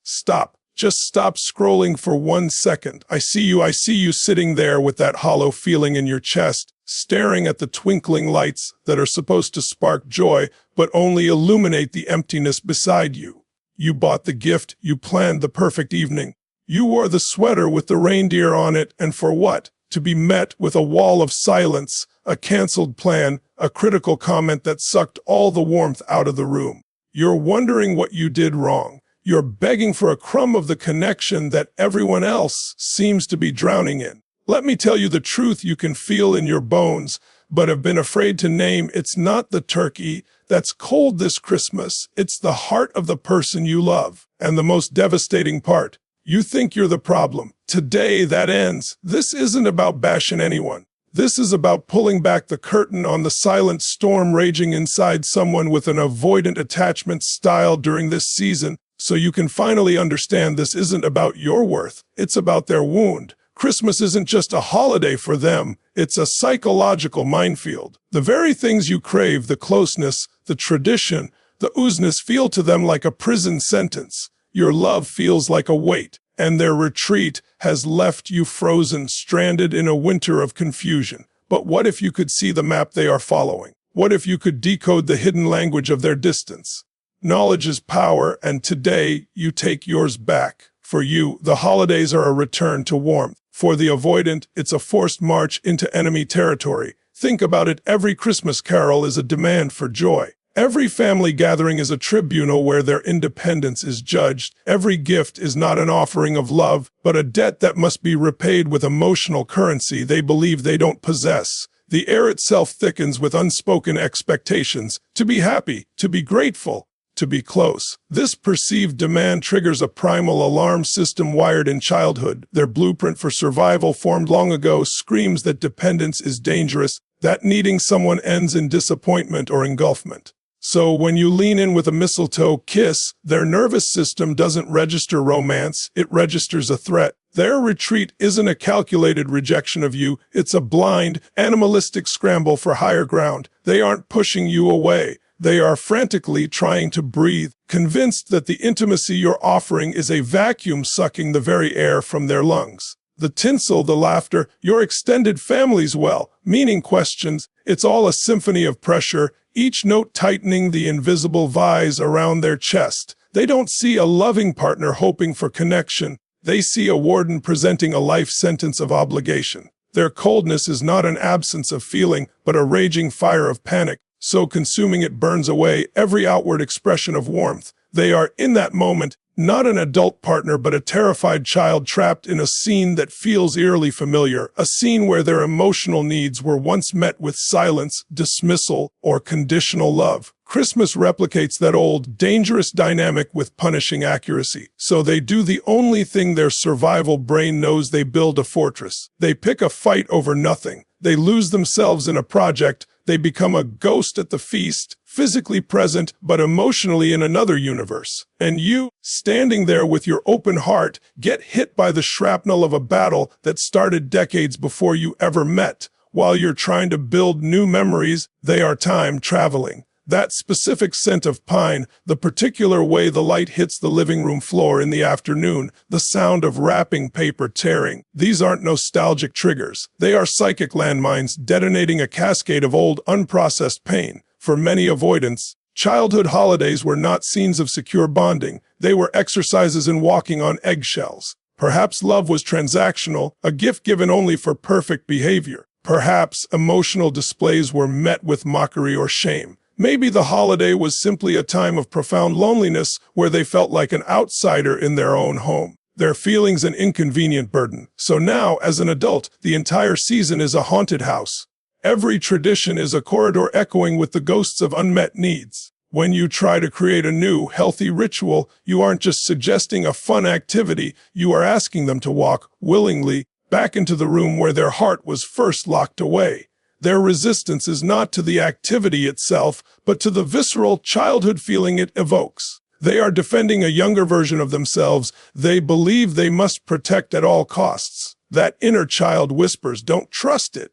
Stop. Just stop scrolling for 1 second. I see you sitting there with that hollow feeling in your chest, staring at the twinkling lights that are supposed to spark joy, but only illuminate the emptiness beside you. You bought the gift, you planned the perfect evening. You wore the sweater with the reindeer on it, and for what? To be met with a wall of silence, a canceled plan, a critical comment that sucked all the warmth out of the room. You're wondering what you did wrong. You're begging for a crumb of the connection that everyone else seems to be drowning in. Let me tell you the truth you can feel in your bones, but have been afraid to name. It's not the turkey that's cold this Christmas. It's the heart of the person you love. And the most devastating part, you think you're the problem. Today, that ends. This isn't about bashing anyone. This is about pulling back the curtain on the silent storm raging inside someone with an avoidant attachment style during this season, so you can finally understand this isn't about your worth. It's about their wound. Christmas isn't just a holiday for them. It's a psychological minefield. The very things you crave, the closeness, the tradition, the oozeness, feel to them like a prison sentence. Your love feels like a weight, and their retreat has left you frozen, stranded in a winter of confusion. But what if you could see the map they are following? What if you could decode the hidden language of their distance? Knowledge is power, and today you take yours back. For you, the holidays are a return to warmth. For the avoidant, it's a forced march into enemy territory. Think about it, every Christmas carol is a demand for joy. Every family gathering is a tribunal where their independence is judged. Every gift is not an offering of love, but a debt that must be repaid with emotional currency they believe they don't possess. The air itself thickens with unspoken expectations, to be happy, to be grateful, to be close. This perceived demand triggers a primal alarm system wired in childhood. Their blueprint for survival, formed long ago, screams that dependence is dangerous, that needing someone ends in disappointment or engulfment. So when you lean in with a mistletoe kiss, their nervous system doesn't register romance, it registers a threat. Their retreat isn't a calculated rejection of you, it's a blind, animalistic scramble for higher ground. They aren't pushing you away. They are frantically trying to breathe, convinced that the intimacy you're offering is a vacuum sucking the very air from their lungs. The tinsel, the laughter, your extended family's well-meaning questions, it's all a symphony of pressure, each note tightening the invisible vise around their chest. They don't see a loving partner hoping for connection. They see a warden presenting a life sentence of obligation. Their coldness is not an absence of feeling, but a raging fire of panic, so consuming it burns away every outward expression of warmth. They are, in that moment, not an adult partner but a terrified child trapped in a scene that feels eerily familiar, a scene where their emotional needs were once met with silence, dismissal, or conditional love. Christmas replicates that old, dangerous dynamic with punishing accuracy. So they do the only thing their survival brain knows: they build a fortress. They pick a fight over nothing. They lose themselves in a project. They become a ghost at the feast, physically present, but emotionally in another universe. And you, standing there with your open heart, get hit by the shrapnel of a battle that started decades before you ever met. While you're trying to build new memories, they are time traveling. That specific scent of pine, the particular way the light hits the living room floor in the afternoon, the sound of wrapping paper tearing. These aren't nostalgic triggers. They are psychic landmines detonating a cascade of old, unprocessed pain. For many avoidants, childhood holidays were not scenes of secure bonding. They were exercises in walking on eggshells. Perhaps love was transactional, a gift given only for perfect behavior. Perhaps emotional displays were met with mockery or shame. Maybe the holiday was simply a time of profound loneliness where they felt like an outsider in their own home. Their feelings an inconvenient burden. So now, as an adult, the entire season is a haunted house. Every tradition is a corridor echoing with the ghosts of unmet needs. When you try to create a new, healthy ritual, you aren't just suggesting a fun activity, you are asking them to walk, willingly, back into the room where their heart was first locked away. Their resistance is not to the activity itself, but to the visceral childhood feeling it evokes. They are defending a younger version of themselves they believe they must protect at all costs. That inner child whispers, "Don't trust it.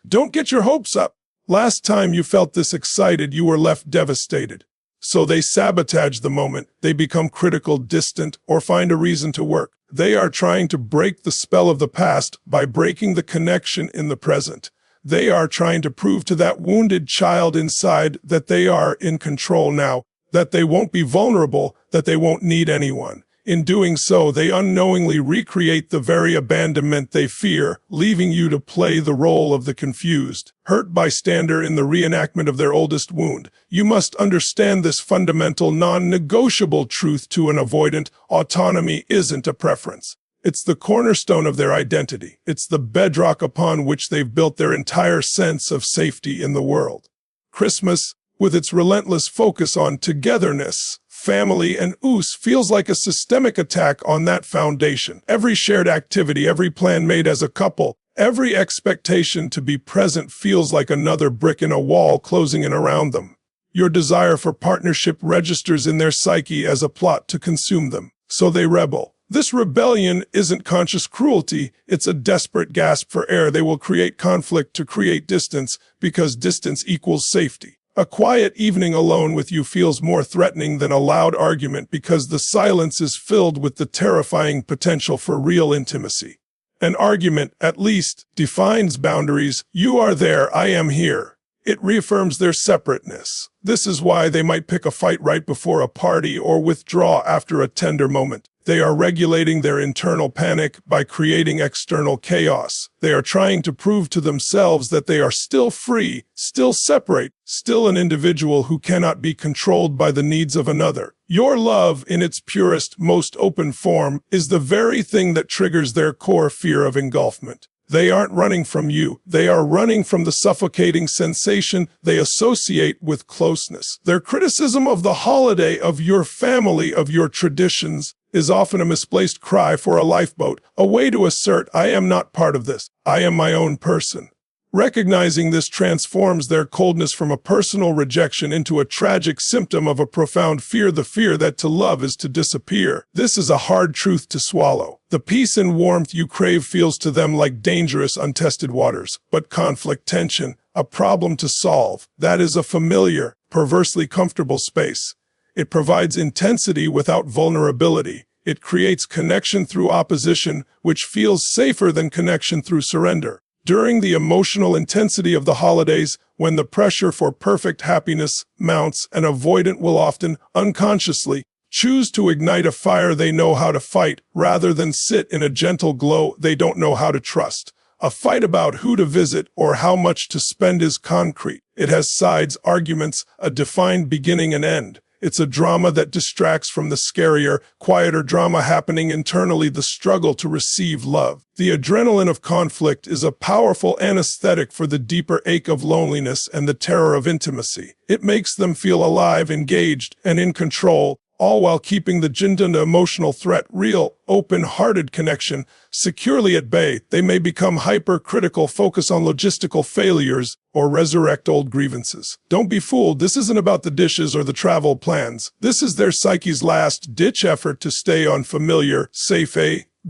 Don't get your hopes up." Last time you felt this excited, you were left devastated. So they sabotage the moment, they become critical, distant, or find a reason to work. They are trying to break the spell of the past by breaking the connection in the present. They are trying to prove to that wounded child inside that they are in control now, that they won't be vulnerable, that they won't need anyone. In doing so, they unknowingly recreate the very abandonment they fear, leaving you to play the role of the confused, hurt bystander in the reenactment of their oldest wound. You must understand this fundamental, non-negotiable truth to an avoidant: autonomy isn't a preference. It's the cornerstone of their identity. It's the bedrock upon which they've built their entire sense of safety in the world. Christmas, with its relentless focus on togetherness, family, and feels like a systemic attack on that foundation. Every shared activity, every plan made as a couple, every expectation to be present feels like another brick in a wall closing in around them. Your desire for partnership registers in their psyche as a plot to consume them, so they rebel. This rebellion isn't conscious cruelty, it's a desperate gasp for air. They will create conflict to create distance, because distance equals safety. A quiet evening alone with you feels more threatening than a loud argument, because the silence is filled with the terrifying potential for real intimacy. An argument, at least, defines boundaries. You are there, I am here. It reaffirms their separateness. This is why they might pick a fight right before a party or withdraw after a tender moment. They are regulating their internal panic by creating external chaos. They are trying to prove to themselves that they are still free, still separate, still an individual who cannot be controlled by the needs of another. Your love, in its purest, most open form, is the very thing that triggers their core fear of engulfment. They aren't running from you. They are running from the suffocating sensation they associate with closeness. Their criticism of the holiday, of your family, of your traditions, is often a misplaced cry for a lifeboat, a way to assert, I am not part of this. I am my own person. Recognizing this transforms their coldness from a personal rejection into a tragic symptom of a profound fear, the fear that to love is to disappear. This is a hard truth to swallow. The peace and warmth you crave feels to them like dangerous, untested waters. But conflict, tension, a problem to solve, that is a familiar, perversely comfortable space. It provides intensity without vulnerability. It creates connection through opposition, which feels safer than connection through surrender. During the emotional intensity of the holidays, when the pressure for perfect happiness mounts, an avoidant will often, unconsciously, choose to ignite a fire they know how to fight, rather than sit in a gentle glow they don't know how to trust. A fight about who to visit or how much to spend is concrete. It has sides, arguments, a defined beginning and end. It's a drama that distracts from the scarier, quieter drama happening internally, the struggle to receive love. The adrenaline of conflict is a powerful anesthetic for the deeper ache of loneliness and the terror of intimacy. It makes them feel alive, engaged, and in control, all while keeping the jindanda emotional threat, real, open-hearted connection, securely at bay. They may become hypercritical, focus on logistical failures, or resurrect old grievances. Don't be fooled, this isn't about the dishes or the travel plans. This is their psyche's last-ditch effort to stay on familiar, safe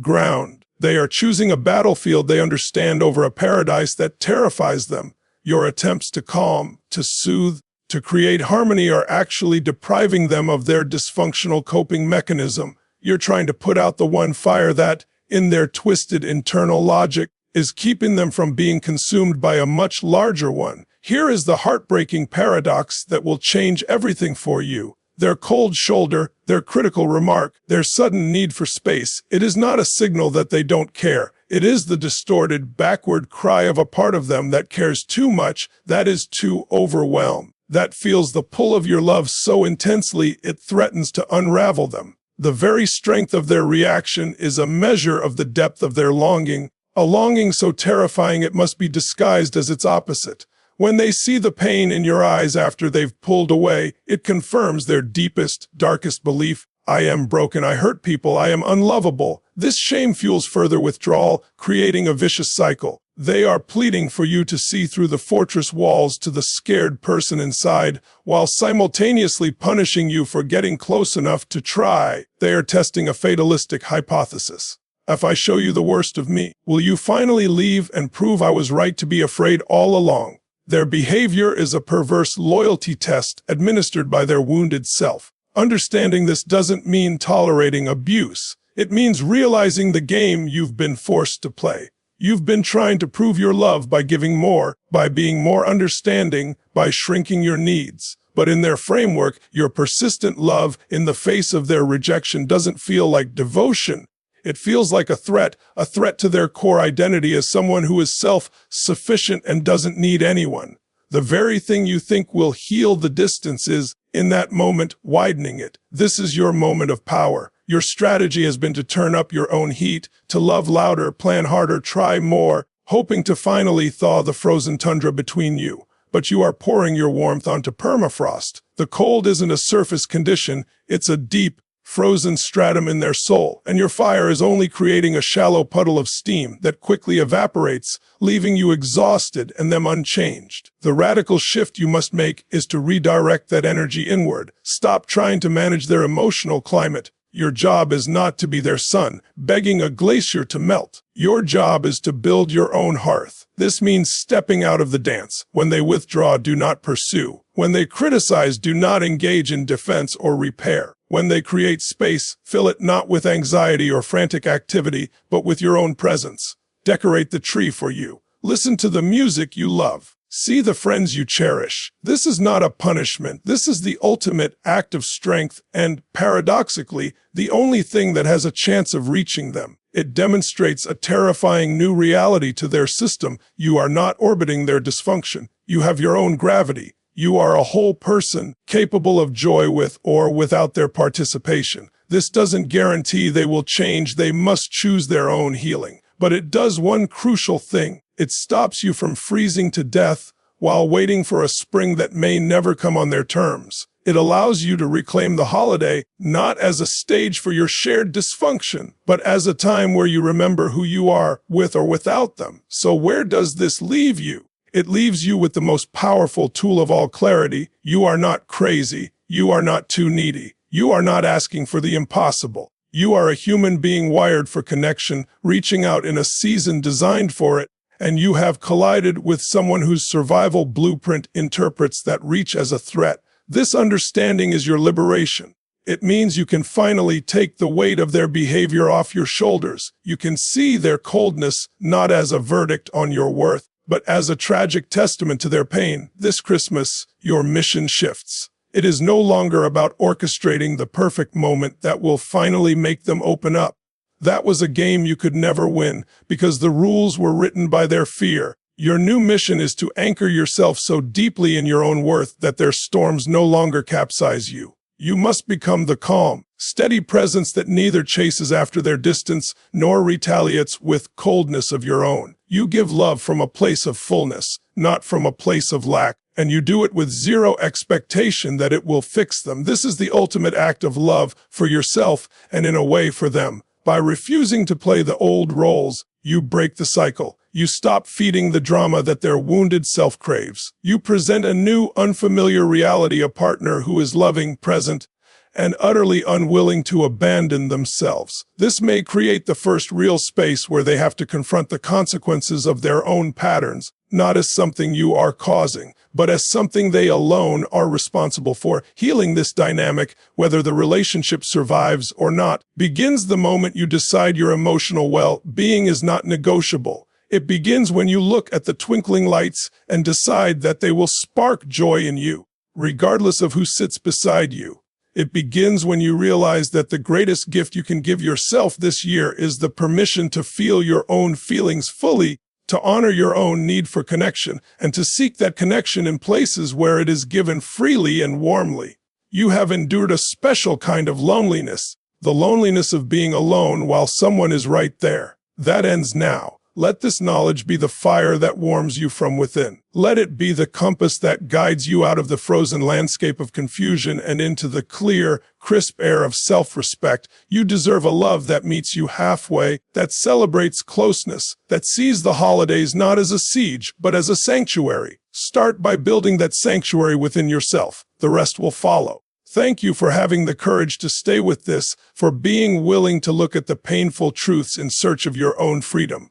ground. They are choosing a battlefield they understand over a paradise that terrifies them. Your attempts to calm, to soothe, to create harmony are actually depriving them of their dysfunctional coping mechanism. You're trying to put out the one fire that, in their twisted internal logic, is keeping them from being consumed by a much larger one. Here is the heartbreaking paradox that will change everything for you. Their cold shoulder, their critical remark, their sudden need for space, it is not a signal that they don't care. It is the distorted, backward cry of a part of them that cares too much, that is too overwhelmed, that feels the pull of your love so intensely it threatens to unravel them. The very strength of their reaction is a measure of the depth of their longing, a longing so terrifying it must be disguised as its opposite. When they see the pain in your eyes after they've pulled away, it confirms their deepest, darkest belief. I am broken, I hurt people, I am unlovable. This shame fuels further withdrawal, creating a vicious cycle. They are pleading for you to see through the fortress walls to the scared person inside, while simultaneously punishing you for getting close enough to try. They are testing a fatalistic hypothesis. If I show you the worst of me, will you finally leave and prove I was right to be afraid all along? Their behavior is a perverse loyalty test administered by their wounded self. Understanding this doesn't mean tolerating abuse. It means realizing the game you've been forced to play. You've been trying to prove your love by giving more, by being more understanding, by shrinking your needs. But in their framework, your persistent love in the face of their rejection doesn't feel like devotion. It feels like a threat to their core identity as someone who is self-sufficient and doesn't need anyone. The very thing you think will heal the distance is, in that moment, widening it. This is your moment of power. Your strategy has been to turn up your own heat, to love louder, plan harder, try more, hoping to finally thaw the frozen tundra between you. But you are pouring your warmth onto permafrost. The cold isn't a surface condition, it's a deep, frozen stratum in their soul, and your fire is only creating a shallow puddle of steam that quickly evaporates, leaving you exhausted and them unchanged. The radical shift you must make is to redirect that energy inward. Stop trying to manage their emotional climate. Your job is not to be their sun, begging a glacier to melt. Your job is to build your own hearth. This means stepping out of the dance. When they withdraw, do not pursue. When they criticize, do not engage in defense or repair. When they create space, fill it not with anxiety or frantic activity, but with your own presence. Decorate the tree for you. Listen to the music you love. See the friends you cherish. This is not a punishment. This is the ultimate act of strength and, paradoxically, the only thing that has a chance of reaching them. It demonstrates a terrifying new reality to their system. You are not orbiting their dysfunction. You have your own gravity. You are a whole person, capable of joy with or without their participation. This doesn't guarantee they will change. They must choose their own healing. But it does one crucial thing. It stops you from freezing to death while waiting for a spring that may never come on their terms. It allows you to reclaim the holiday not as a stage for your shared dysfunction, but as a time where you remember who you are with or without them. So where does this leave you? It leaves you with the most powerful tool of all clarity. You are not crazy. You are not too needy. You are not asking for the impossible. You are a human being wired for connection, reaching out in a season designed for it, and you have collided with someone whose survival blueprint interprets that reach as a threat. This understanding is your liberation. It means you can finally take the weight of their behavior off your shoulders. You can see their coldness not as a verdict on your worth, but as a tragic testament to their pain. This Christmas, your mission shifts. It is no longer about orchestrating the perfect moment that will finally make them open up. That was a game you could never win because the rules were written by their fear. Your new mission is to anchor yourself so deeply in your own worth that their storms no longer capsize you. You must become the calm, steady presence that neither chases after their distance nor retaliates with coldness of your own. You give love from a place of fullness, not from a place of lack, and you do it with zero expectation that it will fix them. This is the ultimate act of love for yourself and in a way for them. By refusing to play the old roles, you break the cycle. You stop feeding the drama that their wounded self craves. You present a new, unfamiliar reality, a partner who is loving, present, and utterly unwilling to abandon themselves. This may create the first real space where they have to confront the consequences of their own patterns, not as something you are causing, but as something they alone are responsible for. Healing this dynamic, whether the relationship survives or not, begins the moment you decide your emotional well-being is not negotiable. It begins when you look at the twinkling lights and decide that they will spark joy in you, regardless of who sits beside you. It begins when you realize that the greatest gift you can give yourself this year is the permission to feel your own feelings fully, to honor your own need for connection, and to seek that connection in places where it is given freely and warmly. You have endured a special kind of loneliness, the loneliness of being alone while someone is right there. That ends now. Let this knowledge be the fire that warms you from within. Let it be the compass that guides you out of the frozen landscape of confusion and into the clear, crisp air of self-respect. You deserve a love that meets you halfway, that celebrates closeness, that sees the holidays not as a siege, but as a sanctuary. Start by building that sanctuary within yourself. The rest will follow. Thank you for having the courage to stay with this, for being willing to look at the painful truths in search of your own freedom.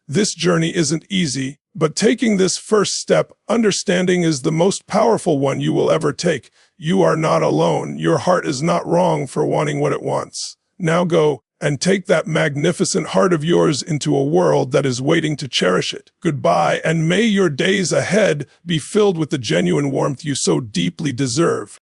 This journey isn't easy, But taking this first step, understanding, is the most powerful one you will ever take. You are not alone. Your heart is not wrong for wanting what it wants. Now go and take that magnificent heart of yours into a world that is waiting to cherish it. Goodbye, and may your days ahead be filled with the genuine warmth you so deeply deserve.